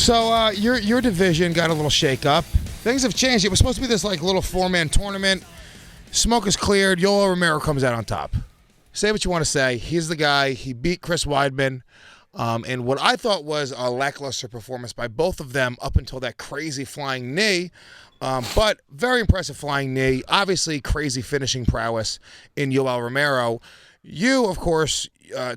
So your division got a little shake-up. Things have changed. It was supposed to be this like little 4-man tournament. Smoke is cleared. Yoel Romero comes out on top. Say what you want to say. He's the guy. He beat Chris Weidman. And what I thought was a lackluster performance by both of them up until that crazy flying knee. But very impressive flying knee. Obviously, crazy finishing prowess in Yoel Romero. You, of course,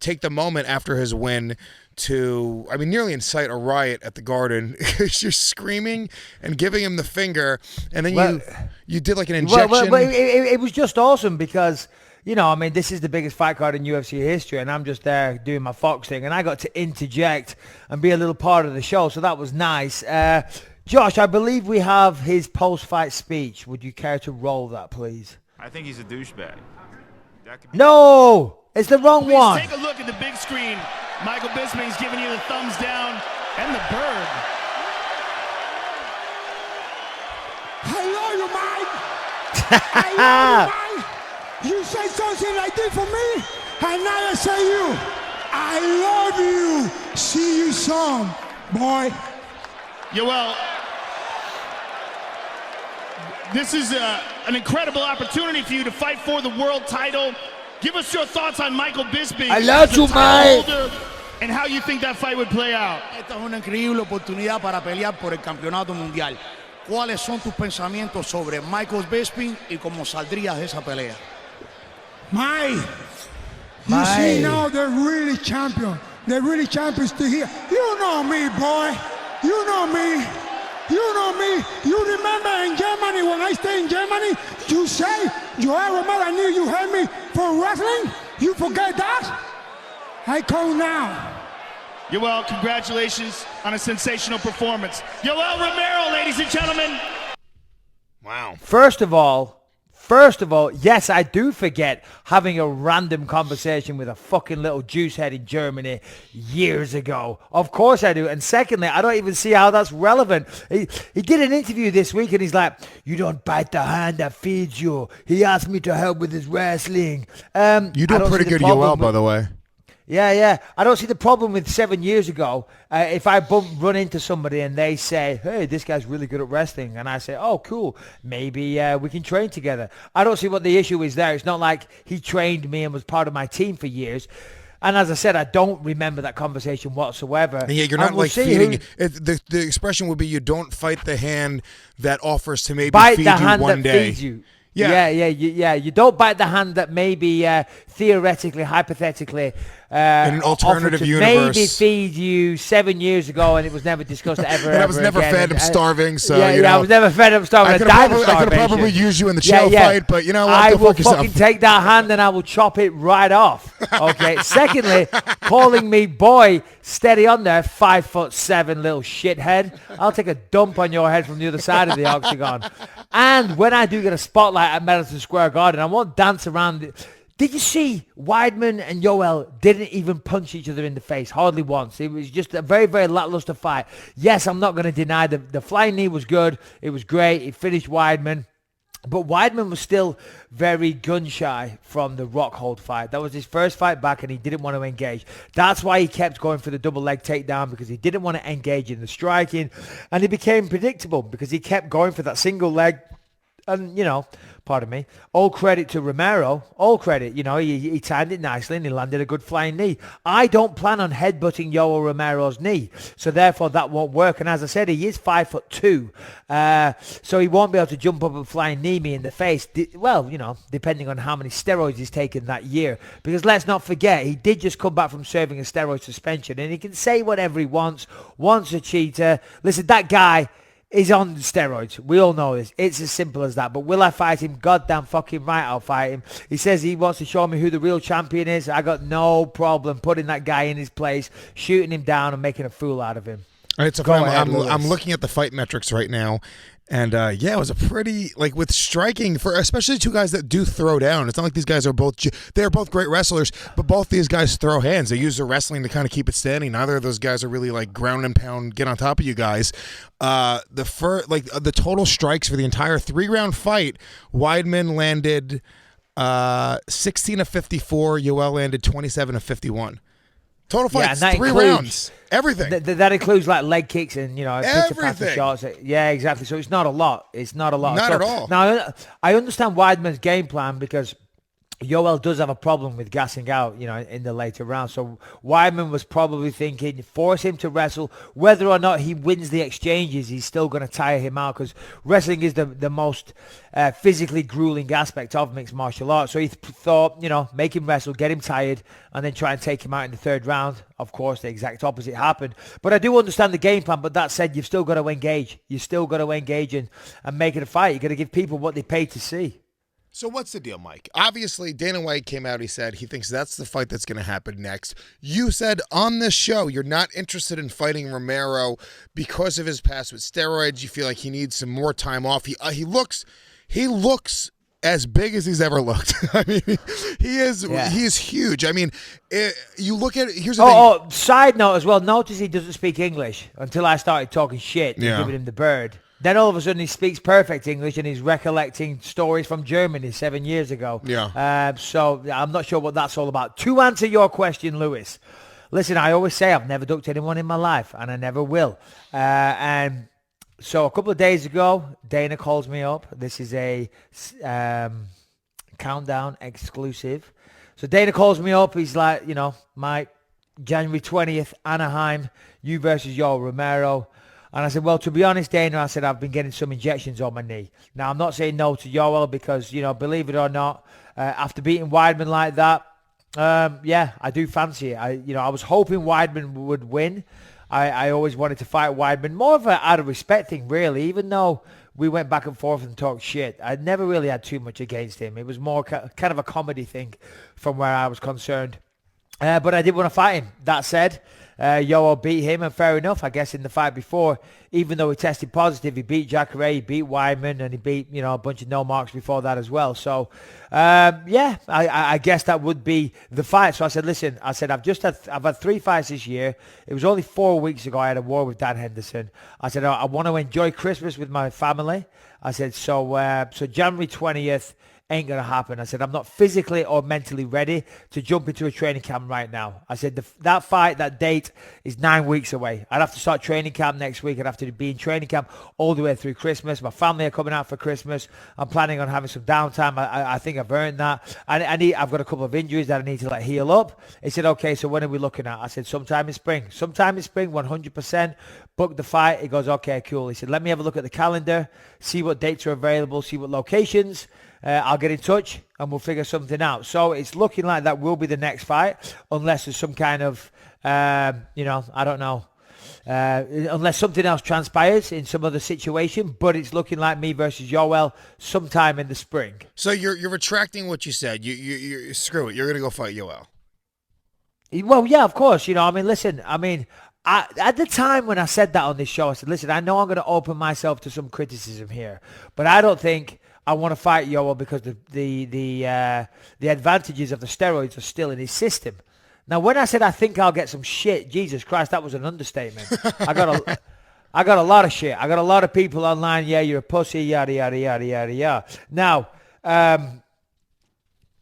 take the moment after his win to, nearly incite a riot at the Garden. You're screaming and giving him the finger, and then you did like an injection. Well, it was just awesome because, this is the biggest fight card in UFC history, and I'm just there doing my Fox thing, and I got to interject and be a little part of the show, so that was nice. Josh, I believe we have his post-fight speech. Would you care to roll that, please? I think he's a douchebag. No! It's the wrong one. Take a look at the big screen. Michael Bisping's giving you the thumbs down and the bird. I love you, Mike. I love you, Mike. You say something like this for me, and now I say you. I love you. See you soon, boy. Yoel, this is an incredible opportunity for you to fight for the world title. Give us your thoughts on Michael Bisping. I love you, Mike. And how you think that fight would play out. Esta es una increíble oportunidad para pelear por el campeonato mundial. ¿Cuáles son tus pensamientos sobre Michael Bisping y cómo saldrías de esa pelea? Mike, you see now they're really champion. They're really champions to here. You know me, boy. You know me. You know me. You remember in Germany, when I stay in Germany, you say, Yoel Romero, I knew you heard me for wrestling. You forget that? I come now. Yoel, congratulations on a sensational performance. Yoel Romero, ladies and gentlemen. Wow. First of all, yes, I do forget having a random conversation with a fucking little juice head in Germany years ago. Of course I do. And secondly, I don't even see how that's relevant. He did an interview this week and he's like, you don't bite the hand that feeds you. He asked me to help with his wrestling. You do pretty good, Yoel, by the way. Yeah. I don't see the problem with 7 years ago. If I run into somebody and they say, hey, this guy's really good at wrestling, and I say, oh, cool, maybe we can train together. I don't see what the issue is there. It's not like he trained me and was part of my team for years. And as I said, I don't remember that conversation whatsoever. Yeah, you're not like feeding. The expression would be you don't fight the hand that offers to maybe bite feed the you hand one that day. Feeds you. Yeah. You don't bite the hand that maybe theoretically, hypothetically, in an alternative universe, maybe feed you 7 years ago, and it was never discussed ever. And I was never fed. I'm starving, so I was never fed. I'm starving. I could have probably used you in the chair fight, but you know what? I will fucking take that hand and I will chop it right off. Okay. Secondly, calling me boy, steady on there, 5'7" little shithead. I'll take a dump on your head from the other side of the octagon. And when I do get a spotlight at Madison Square Garden, I won't dance around. Did you see Weidman and Yoel didn't even punch each other in the face, hardly once. It was just a very, very lackluster fight. Yes, I'm not going to deny the flying knee was good. It was great. It finished Weidman. But Weidman was still very gun-shy from the Rockhold fight. That was his first fight back, and he didn't want to engage. That's why he kept going for the double leg takedown, because he didn't want to engage in the striking. And he became predictable because he kept going for that single leg. And, pardon me, all credit to Romero. All credit. He timed it nicely and he landed a good flying knee. I don't plan on headbutting Yoel Romero's knee. So therefore that won't work. And as I said, he is 5'2". So he won't be able to jump up and flying knee me in the face. Well, depending on how many steroids he's taken that year. Because let's not forget, he did just come back from serving a steroid suspension. And he can say whatever he wants. Once a cheater. Listen, that guy is on steroids. We all know this. It's as simple as that. But will I fight him? Goddamn fucking right, I'll fight him. He says he wants to show me who the real champion is. I got no problem putting that guy in his place, shooting him down and making a fool out of him. All right, so I'm looking at the fight metrics right now. And it was a pretty, with striking for especially two guys that do throw down. It's not like these guys are they're both great wrestlers, but both these guys throw hands. They use their wrestling to kind of keep it standing. Neither of those guys are really ground and pound, get on top of you guys. The total strikes for the entire 3-round fight, Weidman landed 16 of 54. Yoel landed 27 of 51. Total fights, and that 3 includes rounds, everything. That includes like leg kicks and Everything. shots. Yeah, exactly. So it's not a lot. It's not a lot. Not at all. Now I understand Weidman's game plan because Yoel does have a problem with gassing out, in the later rounds. So Weidman was probably thinking, force him to wrestle. Whether or not he wins the exchanges, he's still going to tire him out because wrestling is the most physically grueling aspect of mixed martial arts. So he thought, make him wrestle, get him tired, and then try and take him out in the third round. Of course, the exact opposite happened. But I do understand the game plan. But that said, you've still got to engage. You still got to engage and make it a fight. You got to give people what they pay to see. So what's the deal, Mike? Obviously, Dana White came out. He said he thinks that's the fight that's going to happen next. You said on this show you're not interested in fighting Romero because of his past with steroids. You feel like he needs some more time off. He looks as big as he's ever looked. I mean, he is huge. I mean, you look at it. Here's the thing. Oh, side note as well. Notice he doesn't speak English until I started talking shit and giving him the bird. Then all of a sudden he speaks perfect English and he's recollecting stories from Germany 7 years ago. Yeah. So I'm not sure what that's all about. To answer your question, Lewis, listen, I always say I've never ducked anyone in my life and I never will. And so a couple of days ago, Dana calls me up. This is a countdown exclusive. So Dana calls me up. He's like, Mike, January 20th, Anaheim, you versus Yoel Romero. And I said, well, to be honest, Dana, I said, I've been getting some injections on my knee. Now, I'm not saying no to Yoel because, believe it or not, after beating Weidman like that, I do fancy it. I was hoping Weidman would win. I always wanted to fight Weidman, more of a out of respect thing, really, even though we went back and forth and talked shit. I never really had too much against him. It was more kind of a comedy thing from where I was concerned. But I did want to fight him. That said, Yoel beat him, and fair enough, I guess, in the fight before, even though he tested positive, he beat Jacare, he beat Weidman, and he beat, a bunch of no marks before that as well. So, I guess that would be the fight. So I said, listen, I've had 3 fights this year. It was only 4 weeks ago I had a war with Dan Henderson. I said, I want to enjoy Christmas with my family. I said, so January 20th, ain't going to happen. I said, I'm not physically or mentally ready to jump into a training camp right now. I said, that fight, that date is 9 weeks away. I'd have to start training camp next week. I'd have to be in training camp all the way through Christmas. My family are coming out for Christmas. I'm planning on having some downtime. I think I've earned that. I've got a couple of injuries that I need to heal up. He said, okay, so when are we looking at? I said, sometime in spring. Sometime in spring, 100%. Book the fight. He goes, okay, cool. He said, let me have a look at the calendar, see what dates are available, see what locations. I'll get in touch and we'll figure something out. So it's looking like that will be the next fight, unless there's some kind of, I don't know, unless something else transpires in some other situation. But it's looking like me versus Yoel sometime in the spring. So you're retracting what you said. You screw it. You're gonna go fight Yoel. Well, yeah, of course. Listen. At the time when I said that on this show, I said, listen, I know I'm going to open myself to some criticism here, but I don't think I want to fight Yoel because the advantages of the steroids are still in his system. Now, when I said I think I'll get some shit, Jesus Christ, that was an understatement. I got a lot of shit. I got a lot of people online. Yeah, you're a pussy. Yada yada yada yada yada. Now,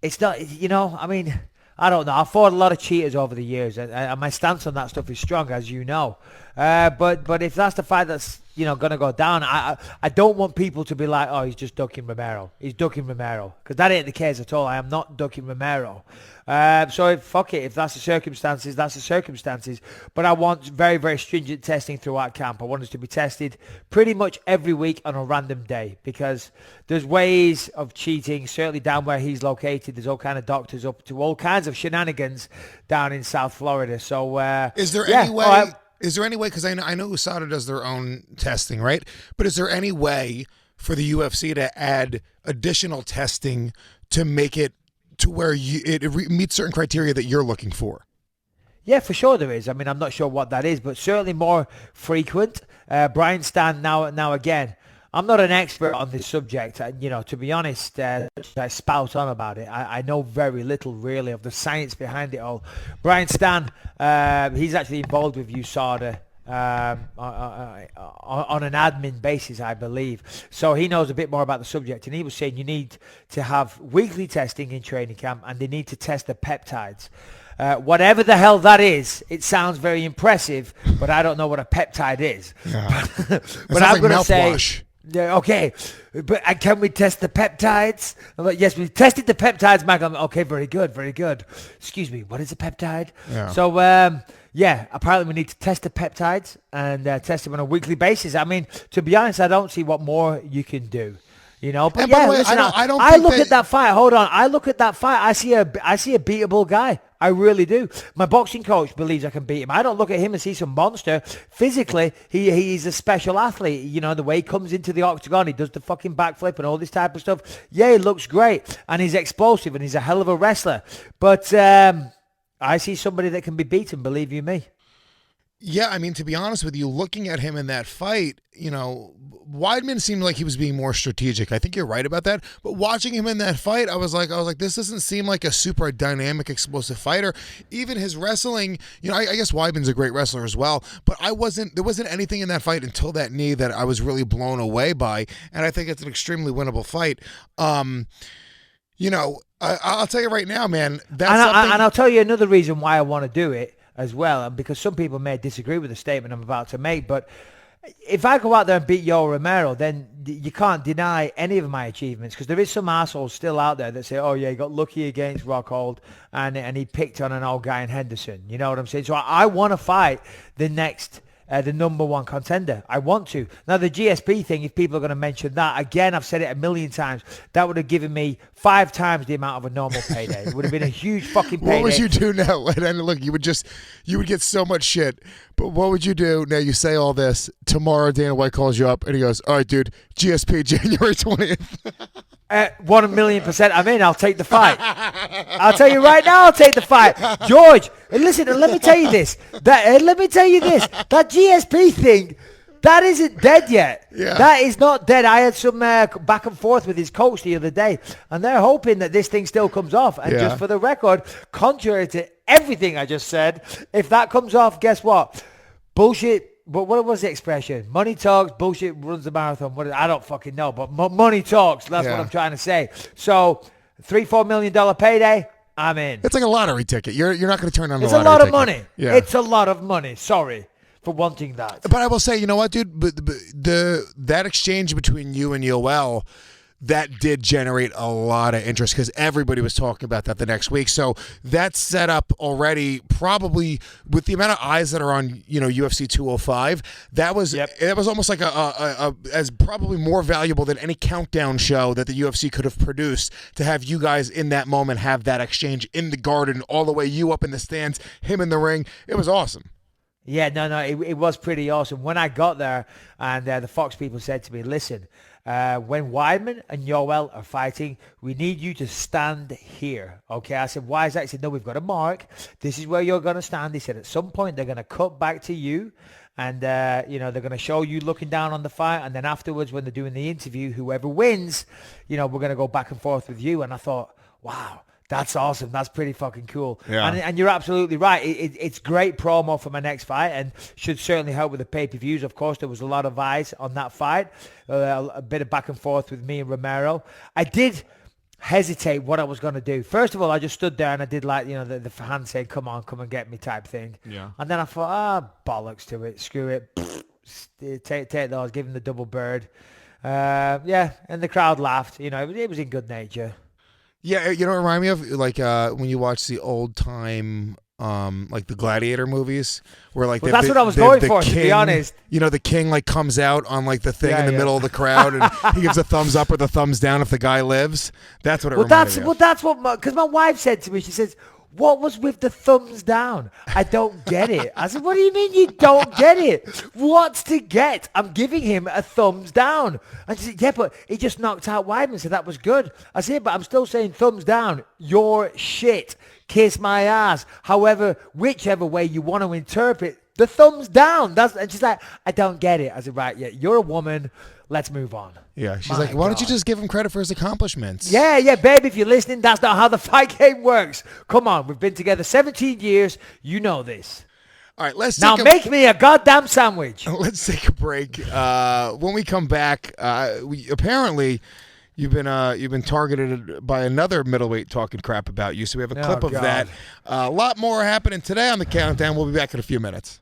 it's not. I don't know. I've fought a lot of cheaters over the years, and my stance on that stuff is strong, as you know. But if that's the fight that's going to go down, I don't want people to be like, oh, he's just ducking Romero. He's ducking Romero, because that ain't the case at all. I am not ducking Romero. So fuck it. If that's the circumstances, that's the circumstances. But I want very, very stringent testing throughout camp. I want us to be tested pretty much every week on a random day, because there's ways of cheating, certainly down where he's located. There's all kind of doctors up to all kinds of shenanigans down in South Florida. So is there any way? Is there any way, because I know USADA does their own testing, right? But is there any way for the UFC to add additional testing to make it to where it meets certain criteria that you're looking for? Yeah, for sure there is. I'm not sure what that is, but certainly more frequent. Brian Stan, now again, I'm not an expert on this subject. To be honest, I spout on about it. I know very little, really, of the science behind it all. Brian Stan, he's actually involved with USADA on an admin basis, I believe. So he knows a bit more about the subject. And he was saying you need to have weekly testing in training camp, and they need to test the peptides. whatever the hell that is, it sounds very impressive, but I don't know what a peptide is. Yeah. But I'm like going to say, mouthwash. yeah, okay, but can we test the peptides? I'm like, yes, we tested the peptides, Mike. I'm like, okay, very good, very good. Excuse me, what is a peptide? Yeah. So, yeah, apparently we need to test the peptides and test them on a weekly basis. I mean, to be honest, I don't see what more you can do. You know, but And by yeah, the way, listen, I look at that fight. Hold on, I look at that fight. I see a beatable guy. I really do. My boxing coach believes I can beat him. I don't look at him and see some monster. Physically, he's a special athlete. You know, the way he comes into the octagon, he does the fucking backflip and all this type of stuff. Yeah, he looks great, and he's explosive, and he's a hell of a wrestler. But I see somebody that can be beaten. Believe you me. Yeah, I mean, to be honest with you, looking at him in that fight, you know, Weidman seemed like he was being more strategic. I think you're right about that. But watching him in that fight, I was like, this doesn't seem like a super dynamic, explosive fighter. Even his wrestling, you know, I guess Weidman's a great wrestler as well. But there wasn't anything in that fight until that knee that I was really blown away by. And I think it's an extremely winnable fight. You know, I'll tell you right now, man. That's something. And I'll tell you another reason why I want to do it as well, because some people may disagree with the statement I'm about to make, but if I go out there and beat Yoel Romero, then you can't deny any of my achievements, because there is some assholes still out there that say, oh yeah, he got lucky against Rockhold and he picked on an old guy in Henderson. You know what I'm saying? So I want to fight the next the number one contender. I want to. Now, the GSP thing, if people are going to mention that, again, I've said it a million times, that would have given me 5 times the amount of a normal payday. It would have been a huge fucking payday. What would you do now? And look, you would get so much shit. But what would you do? Now, you say all this. Tomorrow, Dana White calls you up and he goes, all right, dude, GSP January 20th. 1,000,000% I'm in. I'll take the fight. I'll tell you right now, I'll take the fight. George, and listen, and let me tell you this. That GSP thing, that isn't dead yet. Yeah. That is not dead. I had some back and forth with his coach the other day, and they're hoping that this thing still comes off. And just for the record, contrary to everything I just said, if that comes off, guess what? Bullshit. But what was the expression? Money talks, bullshit runs the marathon. I don't fucking know, but money talks. That's what I'm trying to say. So, $3-4 million payday, I'm in. It's like a lottery ticket. You're not going to turn on the lottery ticket. It's a lot of money. Yeah. It's a lot of money. Sorry for wanting that. But I will say, you know what, dude? That exchange between you and Yoel, that did generate a lot of interest because everybody was talking about that the next week. So that's set up already, probably with the amount of eyes that are on, you know, UFC 205. That was it was almost like a as probably more valuable than any countdown show that the UFC could have produced, to have you guys in that moment have that exchange in the Garden, all the way you up in the stands, him in the ring. It was awesome. Yeah, no, it was pretty awesome. When I got there, and the Fox people said to me, listen, when Weidman and Yoel are fighting, we need you to stand here. Okay, I said, why is that? He said, no, we've got a mark. This is where you're going to stand. He said, at some point, they're going to cut back to you. And, you know, they're going to show you looking down on the fight. And then afterwards, when they're doing the interview, whoever wins, you know, we're going to go back and forth with you. And I thought, wow. That's awesome. That's pretty fucking cool. Yeah. And you're absolutely right. It's great promo for my next fight and should certainly help with the pay-per-views. Of course, there was a lot of eyes on that fight. A bit of back and forth with me and Romero. I did hesitate what I was going to do. First of all, I just stood there and I did like, you know, the hand saying, come on, come and get me type thing. Yeah. And then I thought, bollocks to it. Screw it. Take those. Give him the double bird. Yeah. And the crowd laughed. You know, it was in good nature. Yeah, you know what it reminded me of? Like when you watch the old time, like the Gladiator movies, where like that's what I was going for, king, to be honest. You know, the king like comes out on like the thing in the middle of the crowd, and he gives a thumbs up or the thumbs down if the guy lives. That's what it reminded me of. Well, that's what, because my wife said to me, she says, what was with the thumbs down? I don't get it. I said, what do you mean you don't get it? What's to get? I'm giving him a thumbs down. And she said, yeah, but he just knocked out Weidman, so that was good. I said, but I'm still saying thumbs down. You're shit. Kiss my ass. However, whichever way you want to interpret the thumbs down. And she's like, I don't get it. I said, right, yeah, you're a woman. Let's move on. Yeah, she's like, why don't you just give him credit for his accomplishments? Yeah, babe, if you're listening, that's not how the fight game works. Come on, we've been together 17 years. You know this. All right, make me a goddamn sandwich. Let's take a break. When we come back, we apparently You've been targeted by another middleweight talking crap about you, so we have a clip of God. that. A lot more happening today on the countdown. We'll be back in a few minutes.